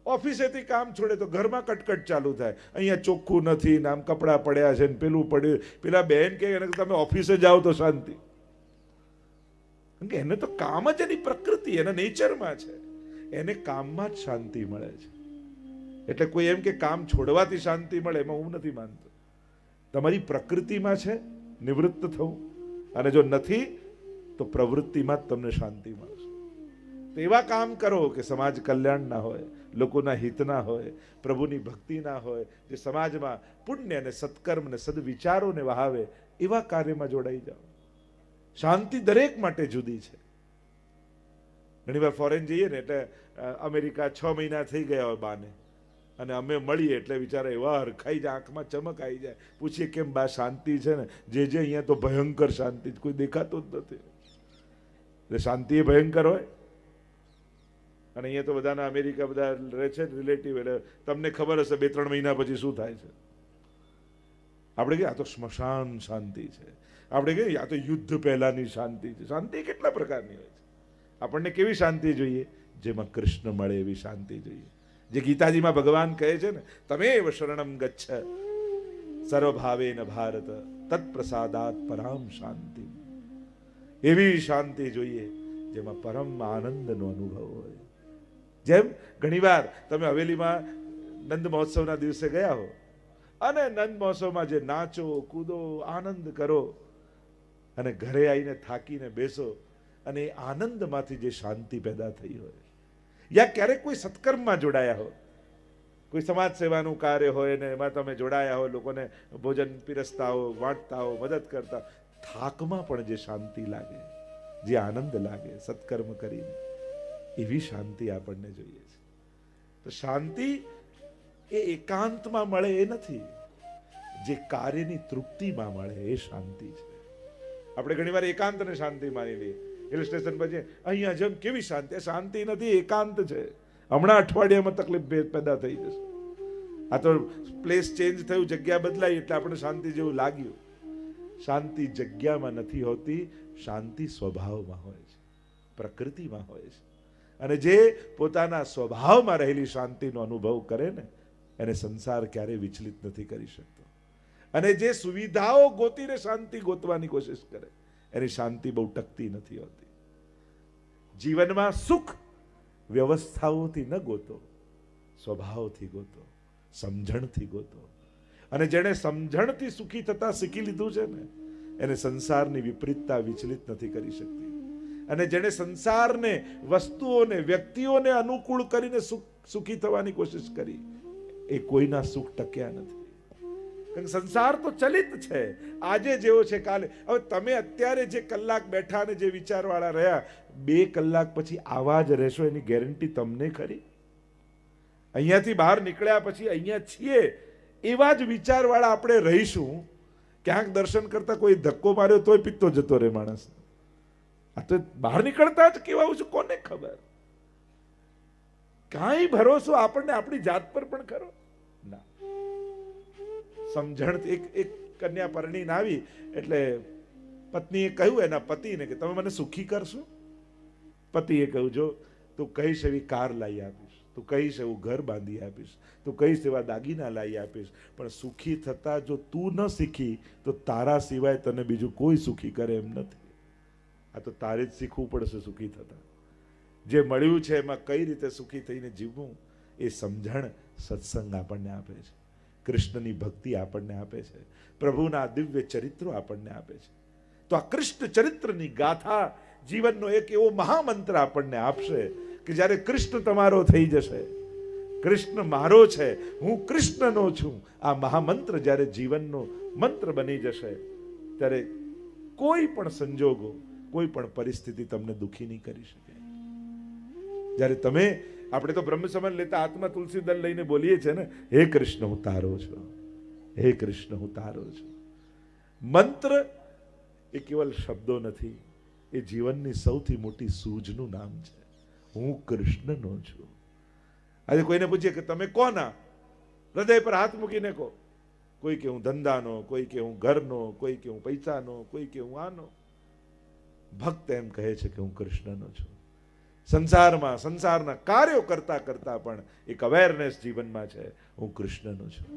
Speaker 2: ઓફિસેથી કામ છોડે તો ઘરમાં કટકટ ચાલુ થાય, અહીંયા ચોખ્ખું નથી ને આમ કપડાં પડ્યા છે ને પેલું પડ્યું, પેલા બહેન કે તમે ઓફિસે જાઓ તો શાંતિ. કારણ કે એને તો કામ જ એની પ્રકૃતિ એના નેચરમાં છે, એને કામમાં જ શાંતિ મળે છે. એટલે કોઈ એમ કે કામ છોડવાથી શાંતિ મળે એમાં હું નથી માનતો. તમારી પ્રકૃતિમાં છે નિવૃત્ત થવું, અને જો નથી તો પ્રવૃત્તિમાં જ તમને શાંતિ મળશે. તો એવા કામ કરો કે સમાજ કલ્યાણના હોય, લોકોના હિતના હોય, પ્રભુની ભક્તિના હોય, જે સમાજમાં પુણ્ય અને સત્કર્મ અને સદવિચારોને વહાવે, એવા કાર્યમાં જોડાઈ જાઓ. શાંતિ દરેક માટે જુદી છે. ઘણીવાર ફોરેન જઈએ ને એટલે અમેરિકા 6 મહિના થઈ ગયા હોય બાને, અને અમે મળીએ એટલે વિચારે એવા હરખાઈ જાય, આંખમાં ચમક આવી જાય. પૂછીએ કેમ બા શાંતિ છે ને? જે અહીંયા તો ભયંકર શાંતિ, કોઈ દેખાતું જ નથી. એટલે શાંતિ એ ભયંકર હોય. અને અહીંયા તો બધાના અમેરિકા બધા રહે છે રિલેટિવ, એટલે તમને ખબર હશે 2-3 મહિના પછી શું થાય છે. આપણે કહીએ આ તો સ્મશાન શાંતિ છે, આપણે કહીએ આ તો યુદ્ધ પહેલાની શાંતિ છે. શાંતિ કેટલા પ્રકારની હોય છે. આપણને કેવી શાંતિ જોઈએ? જેમાં કૃષ્ણ મળે એવી શાંતિ જોઈએ. જે ગીતાજીમાં ભગવાન કહે છે ને, તમેવ શરણમ ગચ્છ સર્વભાવેન ભારત તત્પ્રસાદાત પરામ શાંતિ. એવી શાંતિ જોઈએ જેમાં પરમ આનંદનો અનુભવ હોય. જેમ ઘણીવાર તમે હવેલીમાં નંદ મહોત્સવના દિવસે ગયા હો, અને નંદ મહોત્સવમાં જે નાચો કૂદો આનંદ કરો, અને ઘરે આવીને થાકીને બેસો, અને એ આનંદમાંથી જે શાંતિ પેદા થઈ હોય, યા ક્યારેક કોઈ સત્કર્મમાં જોડાયા હો, કોઈ સમાજ સેવાનું કાર્ય હોય ને એમાં તમે જોડાયા હો, લોકોને ભોજન પીરસતા હો, વાંટતા હો, મદદ કરતા, થાકમાં પણ જે શાંતિ લાગે, જે આનંદ લાગે સત્કર્મ કરીને, એવી શાંતિ આપણને જોઈએ છે. તો શાંતિ એ એકાંતમાં મળે એ નથી, જે કાર્યની તૃપ્તિમાં મળે એ શાંતિ છે. આપણે ઘણીવાર એકાંતને શાંતિ માની લઈએ. હિલ સ્ટેશન પર અહીંયા જેમ કેવી શાંતિ, શાંતિ નથી, એકાંત છે. હમણાં અઠવાડિયામાં તકલીફ પેદા થઈ જશે. આ તો પ્લેસ ચેન્જ થયું, જગ્યા બદલાઈ એટલે આપણે શાંતિ જેવું લાગ્યું. શાંતિ જગ્યામાં નથી હોતી, શાંતિ સ્વભાવમાં હોય છે, પ્રકૃતિમાં હોય છે. અને જે પોતાના સ્વભાવમાં રહેલી શાંતિનો અનુભવ કરે ને, એને સંસાર ક્યારેય વિચલિત નથી કરી શકતો. અને જે સુવિધાઓ ગોતીને શાંતિ ગોતવાની કોશિશ કરે, એની શાંતિ બહુ ટકતી નથી હોતી. જીવનમાં સુખ વ્યવસ્થાઓથી ન ગોતો, સ્વભાવથી ગોતો, સમજણથી ગોતો. અને જેણે સમજણથી સુખી થતા શીખી લીધું છે ને, એને સંસારની વિપરીતતા વિચલિત નથી કરી શકતી. અને જેણે સંસારને, વસ્તુઓને, વ્યક્તિઓને અનુકૂળ કરીને સુખી થવાની કોશિશ કરી, એ કોઈના સુખ ટક્યા નથી. કારણ સંસાર તો ચલિત છે, આજે જેવો છે કાલે. હવે તમે અત્યારે જે કલાક બેઠા ને જે વિચારવાળા રહ્યા, 2 કલાક પછી આવા જ રહેશો એની ગેરંટી તમને ખરી? અહીંયાથી બહાર નીકળ્યા પછી અહીંયા છીએ એવા જ વિચારવાળા આપણે રહીશું. ક્યાંક દર્શન કરતા કોઈ ધક્કો માર્યો તોય પિત્તો જતો રહે માણસ. આ તો બહાર નીકળતા જ કેવા છું કોને ખબર. કાંઈ ભરોસો આપણને આપણી જાત પર પણ ખરો ના. સમજણ એક કન્યા પરણીને આવી એટલે પત્નીએ કહ્યું એના પતિને કે તમે મને સુખી કરશો? પતિએ કહ્યું જો તું કહીશ એવી કાર લાવી આપીશ, તું કહીશ એવું ઘર બાંધી આપીશ, તું કહીશ એવા દાગીના લાવી આપીશ, પણ સુખી થતા જો તું ન શીખી તો તારા સિવાય તને બીજું કોઈ સુખી કરે એમ નથી. આ તો તારે જ શીખવું પડશે સુખી થતા. જે મળ્યું છે એમાં કઈ રીતે સુખી થઈને જીવવું, એ સમજણ સત્સંગ આપણને આપે છે, કૃષ્ણની ભક્તિ આપણને આપે છે, પ્રભુના દિવ્ય ચરિત્રો આપણને આપે છે. તો આ કૃષ્ણ ચરિત્રની ગાથા જીવનનો એક એવો મહામંત્ર આપણને આપશે કે જ્યારે કૃષ્ણ તમારો થઈ જશે, કૃષ્ણ મારો છે, હું કૃષ્ણનો છું, આ મહામંત્ર જ્યારે જીવનનો મંત્ર બની જશે, ત્યારે કોઈ પણ સંજોગો, કોઈ પણ પરિસ્થિતિ તમને દુખી નહીં કરી શકે. જ્યારે તમે, આપણે તો બ્રહ્મ સમાન લેતા આત્મા તુલસી દળ લઈને બોલીએ છીએ ને, હે કૃષ્ણ હું તારો છું, હે કૃષ્ણ હું તારો છું. મંત્ર એ કેવલ શબ્દો નથી, એ જીવનની સૌથી મોટી સૂઝનું નામ છે. હું કૃષ્ણનો છું. આજે કોઈને પૂછીએ કે તમે કોના, હૃદય પર હાથ મૂકીને કહો. કોઈ કે હું ધંધાનો, કોઈ કે હું ઘરનો, કોઈ કે હું પૈસાનો, કોઈ કે હું આનો. ભક્ત એમ કહે છે કે હું કૃષ્ણનો છું. સંસારમાં સંસારના કાર્યો કરતા કરતા પણ એક અવેરનેસ જીવનમાં છે, હું કૃષ્ણનો છું.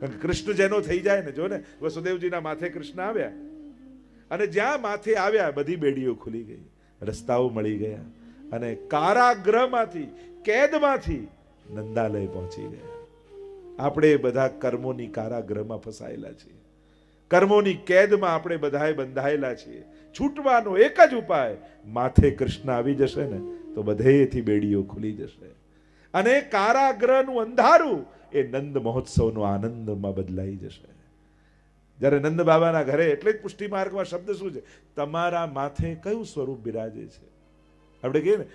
Speaker 2: કારણ કે કૃષ્ણ જેનો થઈ જાય ને, જો ને વસુદેવજીના માથે કૃષ્ણ આવ્યા અને જ્યાં માથે આવ્યા બધી બેડીઓ ખુલી ગઈ, રસ્તાઓ મળી ગયા અને કારાગૃહમાંથી, કેદમાંથી નંદાલય પહોંચી ગયા. આપણે બધા કર્મોની કારાગૃહમાં ફસાયેલા છીએ, કર્મોની કેદમાં આપણે બધાએ બંધાયેલા છીએ. છૂટવાનો એક જ ઉપાય, માથે કૃષ્ણ આવી જશે ને તો બધેથી બેડીઓ ખુલી જશે અને કારાગૃહનું અંધારું એ નંદ મહોત્સવનો આનંદમાં બદલાઈ જશે. જ્યારે નંદ બાબાના ઘરે, એટલે જ પુષ્ટિ માર્ગમાં શબ્દ શું છે, તમારા માથે કયું સ્વરૂપ બિરાજે છે. આપણે કહીએ ને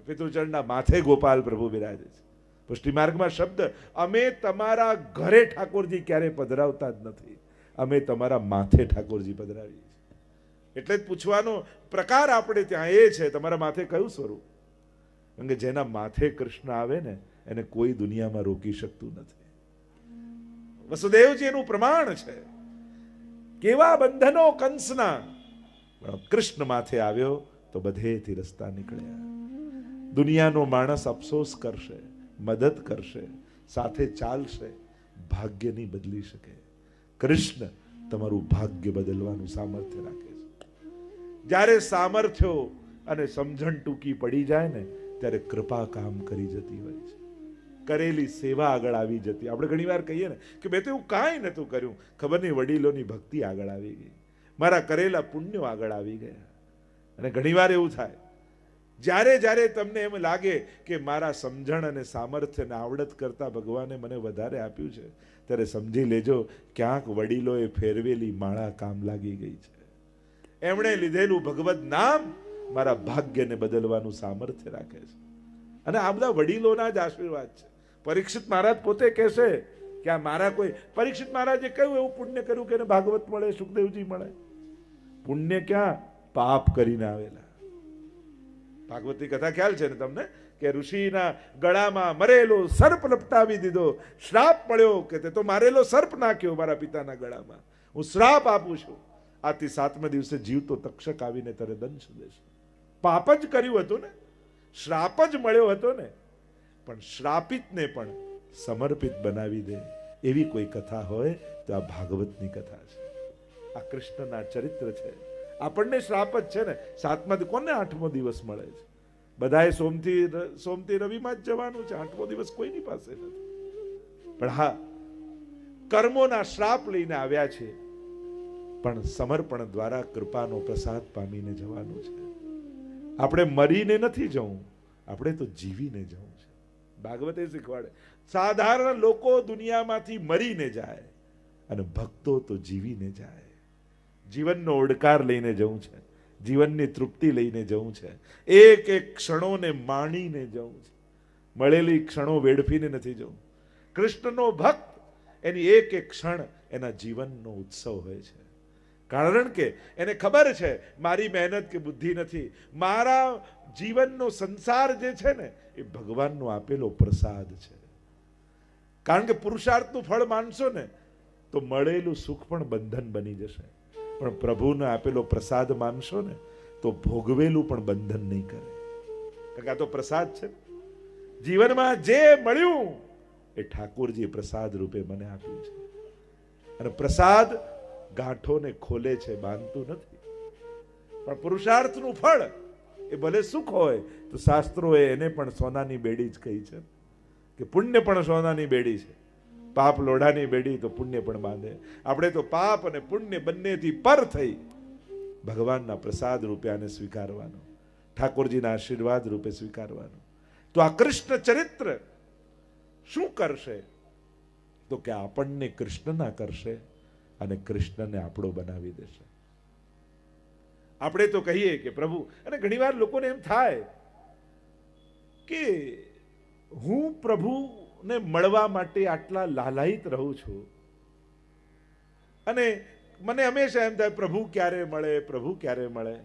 Speaker 2: પિતૃચરણના માથે ગોપાલ પ્રભુ બિરાજે છે. પુષ્ટિ માર્ગમાં શબ્દ, અમે તમારા ઘરે ઠાકોરજી ક્યારે પધરાવતા જ નથી, અમે તમારા માથે ઠાકોરજી પધરાવીએ છીએ. એટલે જ પૂછવાનો પ્રકાર આપણે ત્યાં એ છે, તમારા માથે કયું સ્વરૂપ. કારણ કે જેના માથે કૃષ્ણ આવે ને એને કોઈ દુનિયામાં રોકી શકતું નથી. વસુદેવજી એનું પ્રમાણ છે. કેવા બંધનો કંસના, કૃષ્ણ માથે આવ્યો તો બધેથી રસ્તા નીકળ્યા. દુનિયાનો માણસ અફસોસ કરશે, મદદ કરશે, સાથે ચાલશે, ભાગ્ય નહીં બદલી શકે. કૃષ્ણ તમારું ભાગ્ય બદલવાનું સામર્થ્ય રાખે છે. જ્યારે સામર્થ્યો અને સમજણ ટૂંકી પડી જાય ને ત્યારે કૃપા કામ કરી જતી હોય છે. કરેલી સેવા આગળ આવી જતી. આપણે ઘણી વાર કહીએ ને કે મેં તો એવું કાંઈ નહોતું કર્યું, ખબર નહીં વડીલોની ભક્તિ આગળ આવી ગઈ, મારા કરેલા પુણ્યો આગળ આવી ગયા. અને ઘણીવાર એવું થાય, જ્યારે જ્યારે તમને એમ લાગે કે મારા સમજણ અને સામર્થ્ય અને આવડત કરતા ભગવાને મને વધારે આપ્યું છે, ત્યારે સમજી લેજો ક્યાંક વડીલોએ ફેરવેલી માળા કામ લાગી ગઈ છે. એમણે લીધેલું ભગવત નામ મારા ભાગ્યને બદલવાનું સામર્થ્ય રાખે છે. અને આ બધા વડીલોના જ આશીર્વાદ છે. પરીક્ષિત મહારાજ પોતે કહેશે કે આ મારા કોઈ, પરીક્ષિત મહારાજે કહ્યું એવું પુણ્ય કર્યું કે એને ભાગવત મળે, સુખદેવજી મળે. પુણ્ય ક્યાં, પાપ કરીને આવેલા. ભાગવતની કથા ખ્યાલ છે ને તમને, કે ઋષિના ગળામાં મરેલો સર્પ લપટાવી દીધો, શ્રાપ મળ્યો કે તે તો મારેલો સર્પ નાખ્યો મારા પિતાના ગળામાં, હું શ્રાપ આપું છું. આથી 7મા દિવસે જીવતો તક્ષક આવીને તને દંશ દેશે. પાપ જ કર્યું હતું ને, શ્રાપ જ મળ્યો હતો ને, પણ શ્રાપિતને પણ સમર્પિત બનાવી દે એવી કોઈ કથા હોય તો આ ભાગવતની કથા છે. આ કૃષ્ણના ચરિત્ર છે. આપણને શ્રાપ જ છે ને, 7મા કોને 8મો દિવસ મળે છે? બધાએ સોમથી રવિમાં જ જવાનું છે, 8મો દિવસ કોઈની પાસે નથી. પણ હા, કર્મોના શ્રાપ લઈને આવ્યા છે, પણ સમર્પણ દ્વારા કૃપાનો પ્રસાદ પામીને જવાનું છે. આપણે મરીને નથી જવું, આપણે તો જીવીને જવું છે. ભાગવતે શીખવાડે, સાધારણ લોકો દુનિયામાંથી મરીને જાય અને ભક્તો તો જીવીને જાય. જીવનનો ઓડકાર લઈને જવું છે, જીવનની તૃપ્તિ લઈને જવું છે, એક એક ક્ષણોને માણીને જવું છે. મળેલી ક્ષણો વેડફીને નથી જવું. કૃષ્ણનો ભક્ત એની એક એક ક્ષણ એના જીવનનો ઉત્સવ હોય છે. કારણ કે એને ખબર છે મારી મહેનત કે બુદ્ધિ નથી, મારા જીવનનો સંસાર જે છે ને એ ભગવાનનો આપેલો પ્રસાદ છે. કારણ કે પુરુષાર્થનું ફળ માનશો ને તો મળેલું સુખ પણ બંધન બની જશે, પણ પ્રભુને આપેલો પ્રસાદ માનશો ને તો ભોગવેલું પણ બંધન નહીં કરે. કારણ કે આ તો પ્રસાદ છે. જીવનમાં જે મળ્યું એ ઠાકોરજી પ્રસાદ રૂપે મને આપ્યું છે. અને પ્રસાદ ગાંઠોને ખોલે છે, બાંધતું નથી. પણ પુરુષાર્થનું ફળ એ ભલે સુખ હોય તો શાસ્ત્રોએ એને પણ સોનાની બેડી જ કહી છે કે પુણ્ય પણ સોનાની બેડી છે, પાપ લોઢાની બેડી તો પુણ્ય પણ બાંધે. આપણે તો પાપ અને પુણ્ય બંનેથી પર થઈ ભગવાનના પ્રસાદ રૂપે આને સ્વીકારવાનું, ઠાકોરજીના આશીર્વાદ રૂપે સ્વીકારવાનું. તો આ કૃષ્ણ ચરિત્ર શું કરશે તો કે આપણને કૃષ્ણના કરશે અને કૃષ્ણને આપણો બનાવી દેશે. આપણે તો કહીએ કે પ્રભુ, અને ઘણીવાર લોકોને એમ થાય કે હું પ્રભુને મળવા માટે આટલા લાલાયિત રહું છું અને મને હંમેશા એમ થાય પ્રભુ ક્યારે મળે, પ્રભુ ક્યારે મળે.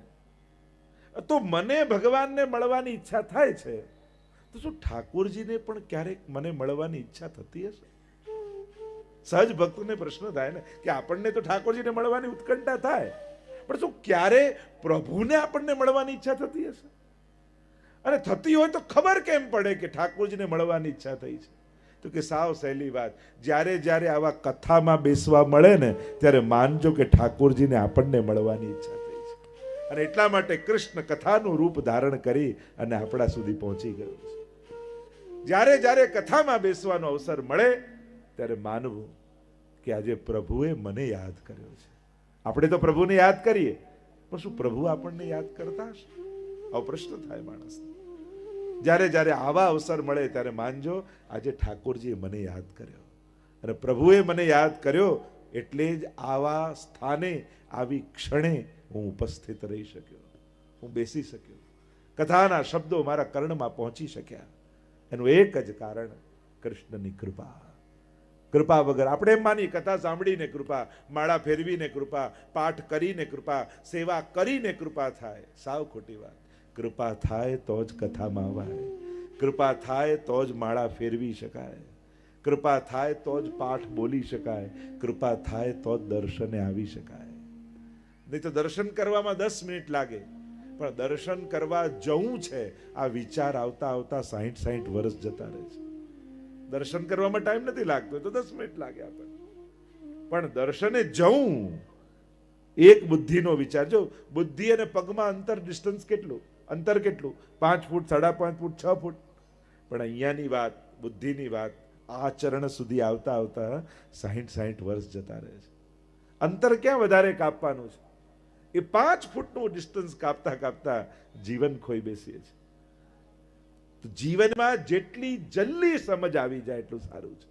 Speaker 2: તો મને ભગવાનને મળવાની ઈચ્છા થાય છે, તો શું ઠાકોરજીને પણ ક્યારેક મને મળવાની ઈચ્છા થતી હશે? સહજ ભક્તને પ્રશ્ન થાય ને કે આપણને તો ઠાકોરજીને મળવાની ઉત્કંઠા થાય, પણ શું ક્યારે પ્રભુને આપણને મળવાની ઈચ્છા થતી હશે? અને થતી હોય તો ખબર કેમ પડે કે ઠાકોરજીને મળવાની ઈચ્છા થઈ છે? તો કે સાવ સહેલી વાત, જ્યારે જ્યારે આવા કથામાં બેસવા મળે ને ત્યારે માનજો કે ઠાકોરજીને આપણને મળવાની ઈચ્છા થઈ છે. અને એટલા માટે કૃષ્ણ કથાનું રૂપ ધારણ કરી અને આપણા સુધી પહોંચી ગયો છે. જ્યારે જ્યારે કથામાં બેસવાનો અવસર મળે ત્યારે માનવું કે આજે પ્રભુએ મને યાદ કર્યો છે. આપણે તો પ્રભુને યાદ કરીએ, પણ શું પ્રભુ આપણને યાદ કરતા હશે? આવો પ્રશ્ન થાય માણસને. જ્યારે જ્યારે આવા અવસર મળે ત્યારે માનજો આજે ઠાકોરજીએ મને યાદ કર્યો, અને પ્રભુએ મને યાદ કર્યો એટલે જ આવા સ્થાને આવી ક્ષણે હું ઉપસ્થિત રહી શક્યો, હું બેસી શક્યો, કથાના શબ્દો મારા કર્ણમાં પહોંચી શક્યા. એનું એક જ કારણ કૃષ્ણની કૃપા. કૃપા વગર આપણે એમ માની કથા સાંભળીને કૃપા, માળા ફેરવીને કૃપા, પાઠ કરીને કૃપા, સેવા કરીને કૃપા થાય. સાવ ખોટી વાત. કૃપા થાય તો જ કથામાં અવાય, કૃપા થાય તો જ માળા ફેરવી શકાય, કૃપા થાય તો જ પાઠ બોલી શકાય, કૃપા થાય તો જ દર્શને આવી શકાય. નહીં તો દર્શન કરવામાં 10 મિનિટ લાગે, પણ દર્શન કરવા જવું છે આ વિચાર આવતા આવતા 60 વર્ષ જતા રહે છે. દર્શન કરવામાં ટાઈમ નથી લાગતો તો 10 મિનિટ લાગે આપણને, પણ દર્શને જવું એક બુદ્ધિનો વિચાર. જો બુદ્ધિ અને પગમાં અંતર, ડિસ્ટન્સ કેટલું, અંતર કેટલું? 5 ફૂટ, 5.5 ફૂટ, 6 ફૂટ. પણ અહીંયાની વાત, બુદ્ધિની વાત, આચરણ સુધી આવતા આવતા 60 વર્ષ જતા રહે છે. અંતર ક્યાં વધારે કાપવાનું છે? એ 5 ફૂટનું ડિસ્ટન્સ કાપતા કાપતા જીવન ખોઈ બેસીએ છીએ. તો જીવનમાં જેટલી જલ્દી સમજ આવી જાય એટલું સારું છે.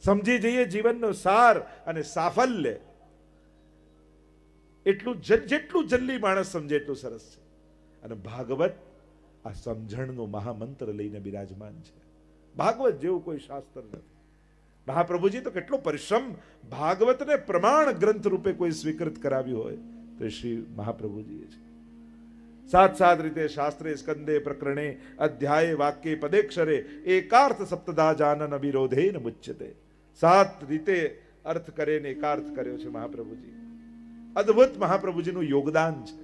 Speaker 2: સમજી જઈએ જીવનનો સાર અને સાફલ્ય, એટલું જેટલું જલ્દી માણસ સમજે એટલું સરસ છે. અને ભાગવત આ સમજણનો મહામંત્ર લઈને બિરાજમાન છે. ભાગવત જેવું કોઈ શાસ્ત્ર નથી. મહાપ્રભુજી તો કેટલો પરિશ્રમ ભાગવતને પ્રમાણ ગ્રંથ રૂપે કોઈ સ્વીકૃત કરાવ્યું હોય તો શ્રી મહાપ્રભુજીએ છે. 7 રીતે શાસ્ત્રે સ્કંદે પ્રકરણે અધ્યાય વાક્ય પદેક્ષરે એકાર્થ સપ્તધા જાનન વિરોધેન મુચ્યતે. 7 રીતે અર્થ કરે ને એકાર્થ કર્યો છે મહાપ્રભુજી. અદ્ભુત મહાપ્રભુજીનું યોગદાન છે.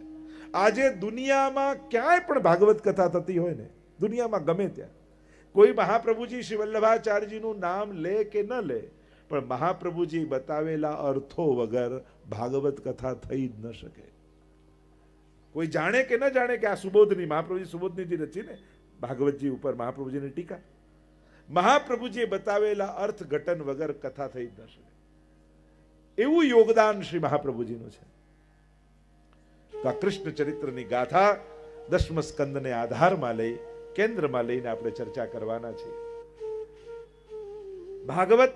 Speaker 2: આજે દુનિયામાં ક્યાંય પણ ભાગવત કથા થતી હોય ને, દુનિયામાં ગમે ત્યાં, કોઈ મહાપ્રભુજી શ્રી વલ્લભાચાર્યજીનું નામ લે કે ન લે, પણ મહાપ્રભુજી બતાવેલા અર્થો વગર ભાગવત કથા થઈ જ ન શકે. કોઈ જાણે કે ન જાણે કે આ સુબોધની, મહાપ્રભુજી સુબોધનીજી રચી ને ભાગવતજી ઉપર મહાપ્રભુજીની ટીકા, મહાપ્રભુજીએ બતાવેલા અર્થ ઘટન વગર કથા થઈ જ ન શકે. એવું યોગદાન શ્રી મહાપ્રભુજીનું છે. તો આ કૃષ્ણ ચરિત્રની ગાથા 10મ સ્કંદને આધારમાં લઈ, કેન્દ્રમાં લઈને આપણે ચર્ચા કરવાના છીએ. ભાગવત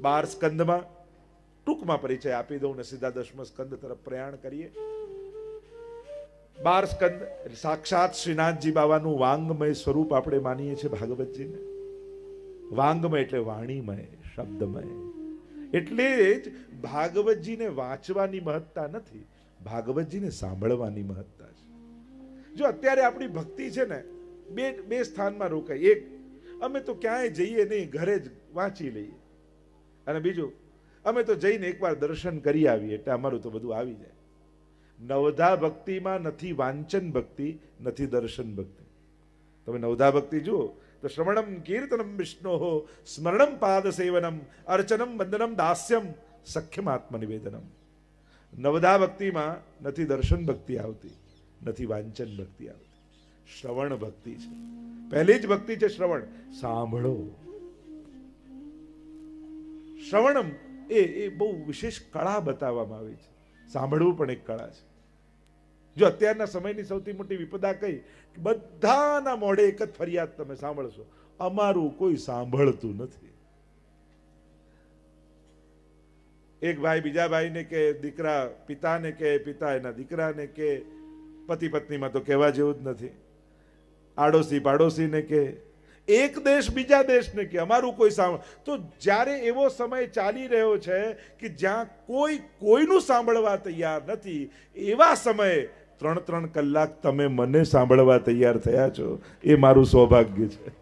Speaker 2: 12 સ્કંદમાં ટૂંકમાં પરિચય આપી દઉં ને સીધા 10મ સ્કંદ તરફ પ્રયાણ કરીએ. 12 સ્કંદ સાક્ષાત શ્રીનાથજી બાવાનું વાંગમય સ્વરૂપ આપણે માનીએ છીએ ભાગવતજીને. વાંગમય એટલે વાણીમય, શબ્દમય. એટલે જ ભાગવતજીને વાંચવાની મહત્તા નથી, ભાગવતજીને સાંભળવાની મહત્તા છે. જો અત્યારે આપણી ભક્તિ છે ને બે સ્થાનમાં રોકાય. એક, અમે તો ક્યાંય જઈએ નહીં, ઘરે જ વાંચી લઈએ. અને બીજું, અમે તો જઈને એકવાર દર્શન કરી આવીએ એટલે અમારું તો બધું આવી જાય. નવધા ભક્તિમાં નથી વાંચન ભક્તિ, નથી દર્શન ભક્તિ. તમે નવધા ભક્તિ જુઓ તો શ્રવણમ કીર્તનમ વિષ્ણોઃ, સ્મરણમ પાદ સેવનમ, અર્ચનમ વંદનમ દાસ્યમ, સખ્યમ આત્મનિવેદનમ. નવધા ભક્તિમાં નથી દર્શન ભક્તિ આવતી, નથી વાંચન ભક્તિ આવતી, શ્રવણ ભક્તિ છે. પહેલી જ ભક્તિ છે શ્રવણ, સાંભળો. શ્રવણમ એ બહુ વિશેષ કળા બતાવવામાં આવી છે. સાંભળવું પણ એક કળા છે. જો અત્યારના સમયની સૌથી મોટી વિપદા કઈ, બધાના મોઢે એક જ ફરિયાદ તમે સાંભળશો, અમારું કોઈ સાંભળતું નથી. એક ભાઈ બીજા ભાઈને કે, દીકરા પિતાને કે, પિતા એના દીકરાને કે, પતિ પત્નીમાં તો કહેવા જેવું જ નથી. આડોશી પાડોશીને કે, એક દેશ બીજા દેશને કે અમારું કોઈ સાંભળ. તો જ્યારે એવો સમય ચાલી રહ્યો છે કે જ્યાં કોઈ કોઈનું સાંભળવા તૈયાર નથી, એવા સમયે 3 કલાક તમે મને સાંભળવા તૈયાર થયા છો, એ મારું સૌભાગ્ય છે.